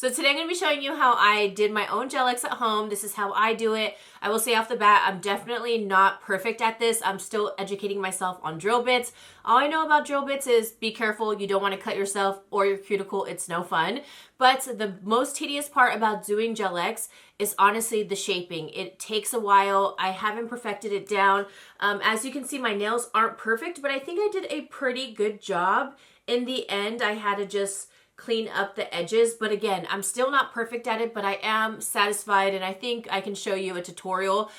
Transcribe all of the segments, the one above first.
So today I'm going to be showing you how I did my own gel X at home. This is how I do it. I will say off the bat, I'm definitely not perfect at this. I'm still educating myself on drill bits. All I know about drill bits is be careful. You don't want to cut yourself or your cuticle. It's no fun. But the most tedious part about doing gel X is honestly the shaping. It takes a while. I haven't perfected it down. As you can see, my nails aren't perfect, but I think I did a pretty good job. In the end, I had to just clean up the edges, but again, I'm still not perfect at it, but I am satisfied, and I think I can show you a tutorial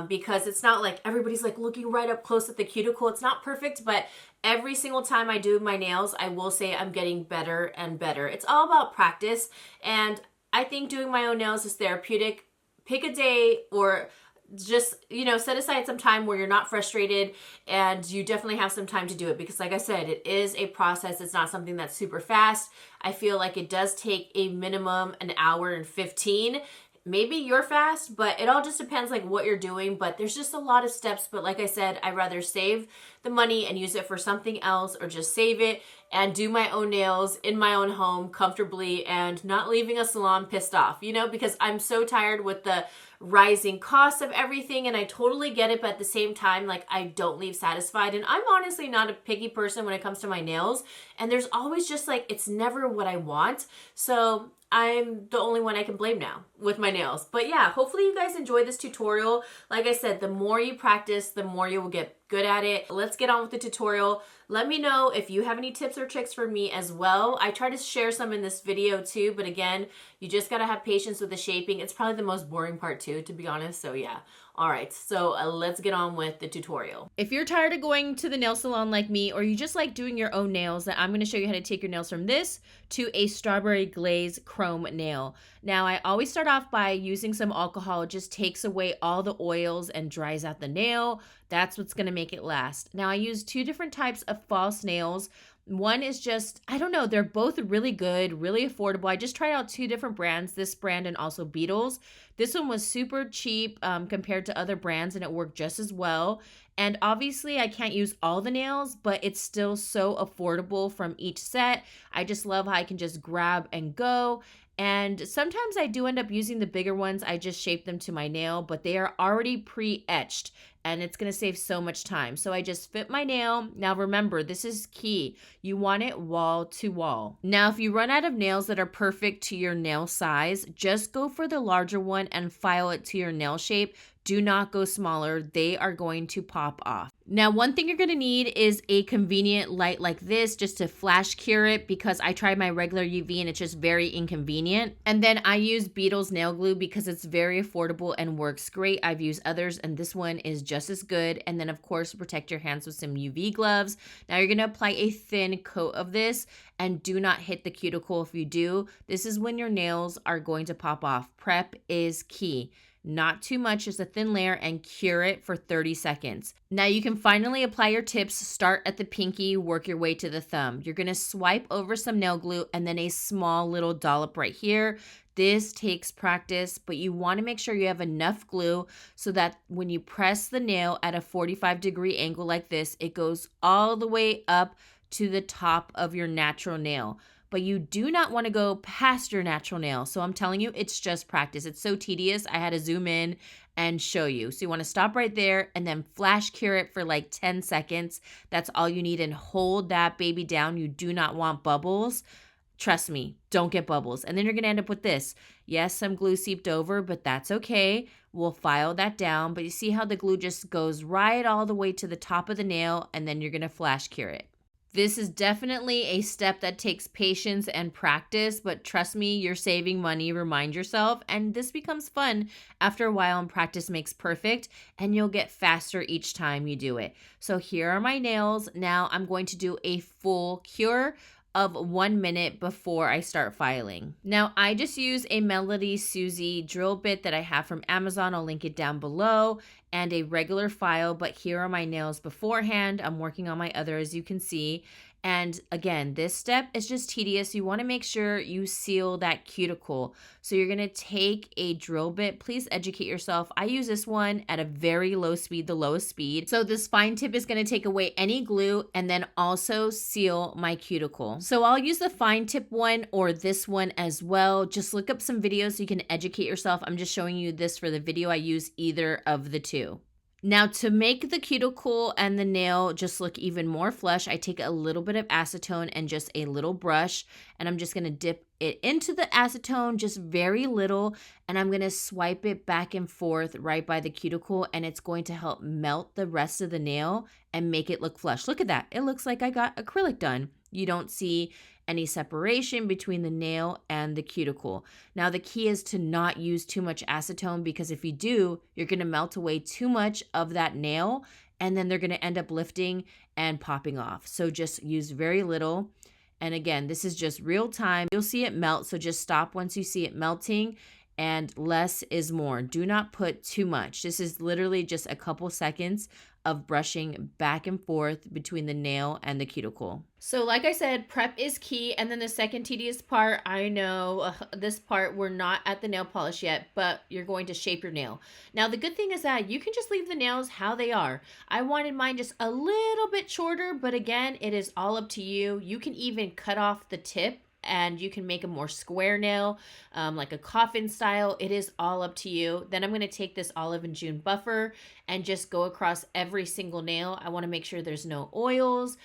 because it's not like everybody's like looking right up close at the cuticle. It's not perfect, but every single time I do my nails, I will say I'm getting better and better. It's all about practice, and I think doing my own nails is therapeutic. Pick a day or just, set aside some time where you're not frustrated, and you definitely have some time to do it because like I said, it is a process. It's not something that's super fast. I feel like it does take a minimum an hour and 15. Maybe you're fast, but it all just depends like what you're doing, but there's just a lot of steps. But like I said, I'd rather save the money and use it for something else, or just save it and do my own nails in my own home comfortably and not leaving a salon pissed off, because I'm so tired with the rising costs of everything, and I totally get it, but at the same time, like, I don't leave satisfied. And I'm honestly not a picky person when it comes to my nails, and there's always just like, it's never what I want. So I'm the only one I can blame now with my nails. But yeah, hopefully you guys enjoy this tutorial. Like I said, the more you practice, the more you will get good at it. Let's get on with the tutorial. Let me know if you have any tips or tricks for me as well. I try to share some in this video too, but again, you just gotta have patience with the shaping. It's probably the most boring part too, to be honest. So yeah. All right, so let's get on with the tutorial. If you're tired of going to the nail salon like me, or you just like doing your own nails, then I'm going to show you how to take your nails from this to a strawberry glaze chrome nail. Now, I always start off by using some alcohol. It just takes away all the oils and dries out the nail. That's what's going to make it last. Now, I use two different types of false nails. One is just, I don't know, they're both really good, really affordable. I just tried out two different brands, this brand and also Beetles. This one was super cheap compared to other brands, and it worked just as well. And obviously I can't use all the nails, but it's still so affordable from each set. I just love how I can just grab and go. And sometimes I do end up using the bigger ones. I just shape them to my nail, but they are already pre-etched, and it's going to save so much time. So I just fit my nail. Now remember, this is key. You want it wall to wall. Now, if you run out of nails that are perfect to your nail size, just go for the larger one and file it to your nail shape. Do not go smaller. They are going to pop off. Now, one thing you're going to need is a convenient light like this just to flash cure it, because I tried my regular UV and it's just very inconvenient. And then I use Beetles nail glue because it's very affordable and works great. I've used others and this one is just as good. And then of course, protect your hands with some UV gloves. Now you're going to apply a thin coat of this, and do not hit the cuticle. If you do, this is when your nails are going to pop off. Prep is key. Not too much, just a thin layer, and cure it for 30 seconds. Now you can finally apply your tips. Start at the pinky, work your way to the thumb. You're gonna swipe over some nail glue and then a small little dollop right here. This takes practice, but you wanna make sure you have enough glue so that when you press the nail at a 45-degree angle like this, it goes all the way up to the top of your natural nail. But you do not want to go past your natural nail. So I'm telling you, it's just practice. It's so tedious. I had to zoom in and show you. So you want to stop right there and then flash cure it for like 10 seconds. That's all you need, and hold that baby down. You do not want bubbles. Trust me, don't get bubbles. And then you're going to end up with this. Yes, some glue seeped over, but that's okay. We'll file that down. But you see how the glue just goes right all the way to the top of the nail, and then you're going to flash cure it. This is definitely a step that takes patience and practice, but trust me, you're saving money. Remind yourself, and this becomes fun after a while, and practice makes perfect, and you'll get faster each time you do it. So here are my nails. Now I'm going to do a full cure of 1 minute before I start filing. Now I just use a Melody Susie drill bit that I have from Amazon. I'll link it down below, and a regular file, but here are my nails beforehand. I'm working on my other, as you can see. And again, this step is just tedious. You want to make sure you seal that cuticle. So you're going to take a drill bit. Please educate yourself. I use this one at a very low speed, the lowest speed. So this fine tip is going to take away any glue and then also seal my cuticle. So I'll use the fine tip one or this one as well. Just look up some videos so you can educate yourself. I'm just showing you this for the video. I use either of the two. Now, to make the cuticle and the nail just look even more flush, I take a little bit of acetone and just a little brush, and I'm just going to dip it into the acetone, just very little, and I'm going to swipe it back and forth right by the cuticle, and it's going to help melt the rest of the nail and make it look flush. Look at that. It looks like I got acrylic done. You don't see any separation between the nail and the cuticle. Now, the key is to not use too much acetone, because if you do, you're going to melt away too much of that nail, and then they're going to end up lifting and popping off. So just use very little. And again, this is just real time. You'll see it melt, so just stop once you see it melting, and less is more. Do not put too much. This is literally just a couple seconds of brushing back and forth between the nail and the cuticle. So like I said, prep is key. And then the second tedious part, I know this part, we're not at the nail polish yet, but you're going to shape your nail. Now, the good thing is that you can just leave the nails how they are. I wanted mine just a little bit shorter, but again, it is all up to you. You can even cut off the tip and you can make a more square nail, like a coffin style. It is all up to you. Then I'm going to take this Olive and June buffer and just go across every single nail. I want to make sure there's no oils,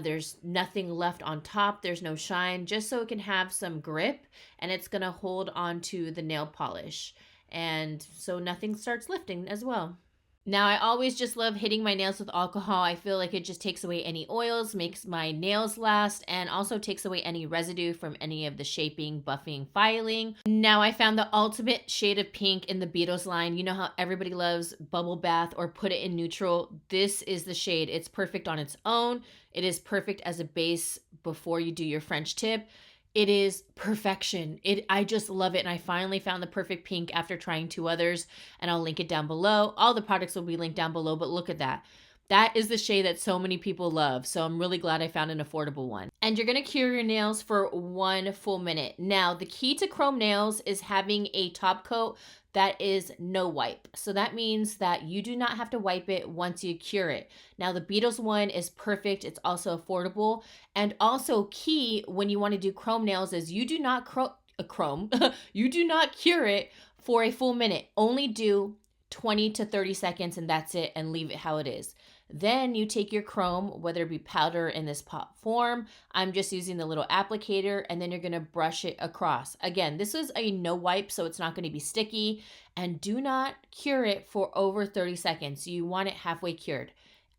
there's nothing left on top, there's no shine, just so it can have some grip and it's going to hold on to the nail polish. And so nothing starts lifting as well. Now, I always just love hitting my nails with alcohol. I feel like it just takes away any oils, makes my nails last, and also takes away any residue from any of the shaping, buffing, filing. Now, I found the ultimate shade of pink in the Beatles line. You know how everybody loves bubble bath or put it in neutral? This is the shade. It's perfect on its own. It is perfect as a base before you do your French tip. It is perfection. I just love it. And I finally found the perfect pink after trying 2 others, and I'll link it down below. All the products will be linked down below, but look at that. That is the shade that so many people love. So I'm really glad I found an affordable one. And you're going to cure your nails for 1 full minute. Now, the key to chrome nails is having a top coat that is no wipe. So that means that you do not have to wipe it once you cure it. Now, the Beatles one is perfect. It's also affordable. And also key when you want to do chrome nails is you do not you do not cure it for a full minute. Only do 20 to 30 seconds and that's it, and leave it how it is. Then you take your chrome, whether it be powder in this pot form. I'm just using the little applicator, and then you're going to brush it across. Again, this is a no wipe, so it's not going to be sticky. And do not cure it for over 30 seconds. You want it halfway cured.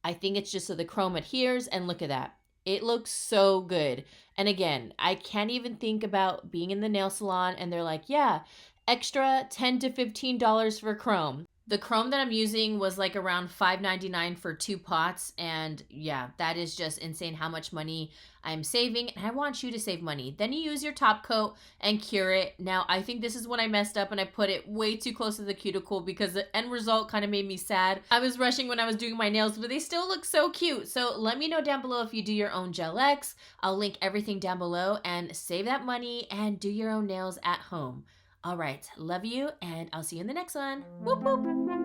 I think it's just so the chrome adheres, and look at that. It looks so good. And again, I can't even think about being in the nail salon and they're like, yeah, extra $10 to $15 for chrome. The chrome that I'm using was like around $5.99 for 2 pots. And yeah, that is just insane how much money I'm saving. And I want you to save money. Then you use your top coat and cure it. Now, I think this is when I messed up and I put it way too close to the cuticle because the end result kind of made me sad. I was rushing when I was doing my nails, but they still look so cute. So let me know down below if you do your own Gel X. I'll link everything down below, and save that money and do your own nails at home. All right, love you, and I'll see you in the next one. Whoop, whoop.